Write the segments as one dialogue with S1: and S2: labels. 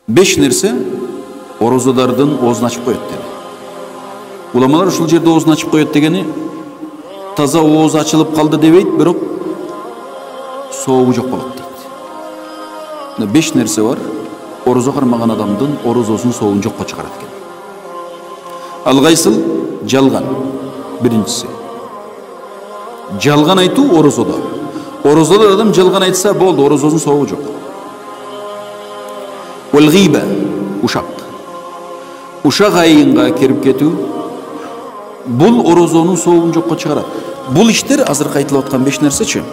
S1: 5 нерсе орозодардын оозун ачып коет dedi. Ulamалар ушул жерде оозун ачып коет дегени таза ооз ачылып калды дебейт, бирок соогу жок болот дейт. 5 нерсе бар, орозо кармаган адамдын орозосунун соогун жокко чыгарат экен. Ал кайсыл? Жалган. Биринчиси. Жалган айтуу орозодо. Орозодо адам жалган айтса болду, орозосунун соогу жок. Вал гыйба, ушак. Ушак айынга кирип кетүү бул орозонун соогун жокко чыгарат. Бул иштер азыркы айтылып аткан 5 нерсечи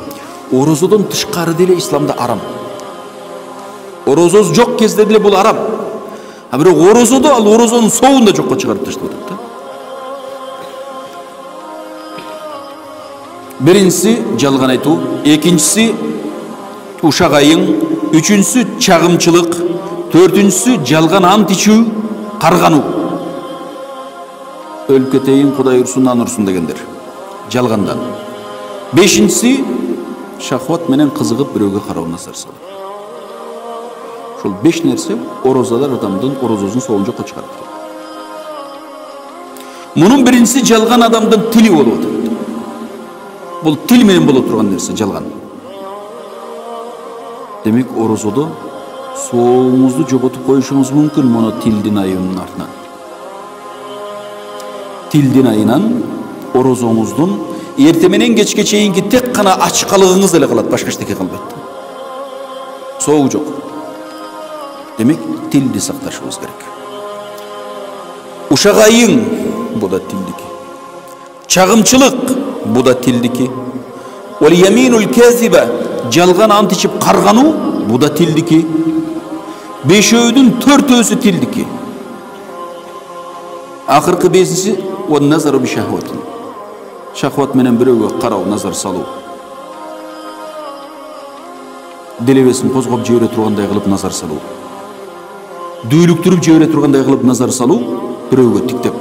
S1: орозодон тышкары деле исламда арам. Орозоз жок кезде деле бул арам. А бирок орозодо ал орозонун соогун да жокко чыгарып таштап атат да. Биринчиси жалган айтуу, экинчиси ушак айың, үчүнчүсү чагымчылык, төртүнчүсү жалган ант ичүү, каргануу. Өлүп кетейин, Кудай урсун, ан урсун дегендер. Жалгандан. Бешинчиси шахват менен кызыгып бирөөгө кароо назар салуу. Ошол 5 нерсе орозадар адамдын орозосунун соогун жокко чыгарат. Мунун биринчиси жалган адамдын тили болуп атат. Бул тил менен боло турган нерсе жалган. Демек орозодо соогуңузду жоготуп коюшуңуз мүмкүн муну тилдин айынын артынан. Тилдин айынан орозоңуздун эрте менен кечке чейинки тек гана ачкалыгыңыз эле калат, башка эчтеке калбайт. Соогу жок. Демек тилди сакташыбыз керек. Ушак айың бу да тилдики. Чагымчылык бу да тилдики. Вал яминул казиба, жалган ант ичип каргануу бу да тилдики. Бешөөдүн төртөөсү тилдики. Акыркы бесинчи ван назару би шахватин. Шахват менен бирөөгө кароо, назар салуу. Делебесин козгоп жибере тургандай кылып назар салуу. Дүүлүктүрүп жибере тургандай кылып назар салуу, бирөөгө тиктеп.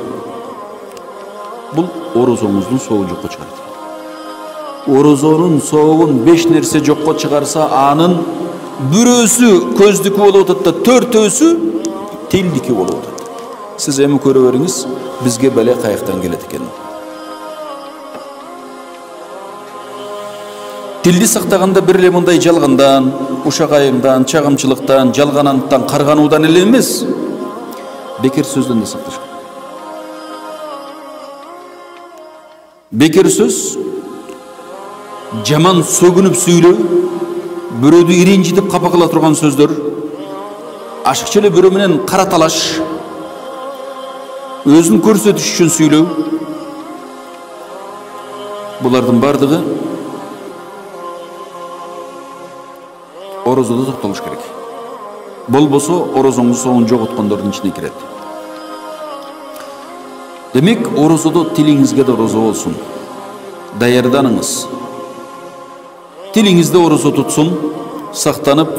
S1: Бул орозоңуздун соогун жокко чыгарат. Орозонун соогун 5 нерсе жокко чыгарса, анын бирөөсү көздүкү болуп атат да, төртөөсү тилдики болуп атат. Сиз эми көрө бериңиз, бизге беле каяктан келет экен. Тилди сактаганда бир эле мындай жалгандан, ушак айыңдан, чагымчылыктан, жалган анттан, каргануудан эле эмес, бекер сөздөн да сакташ керек. Бекер сөз, жаман сөгүнүп сүйлөө, бирөөдү иринжитип капа кыла турган сөздөр, ашыкча эле бирөө менен кара талаш, өзүн көрсөтүш үчүн сүйлөө, булардын бардыгы орозодо токтолуш керек. Болбосо орозоңуз соогун жоготкондордун ичине кирет. Демек орозодо тилиңизге да орозо болсун. Даярданыңыз. Тилиңизде орозо тутсун, сактанып,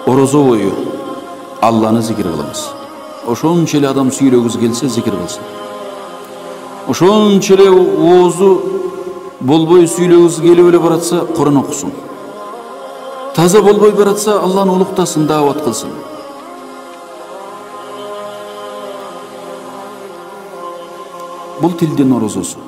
S1: орозо бою Алланы зикир кылыңыз. Ошончо эле адам сүйлөгүз келсе зикир кылсын. Ошончо эле оозу болбой сүйлөгүз келип эле баратса, Куран окусун. Таза болбой баратса, Алланы улуктасын, даават кылсын. Бул тилдин орозосу.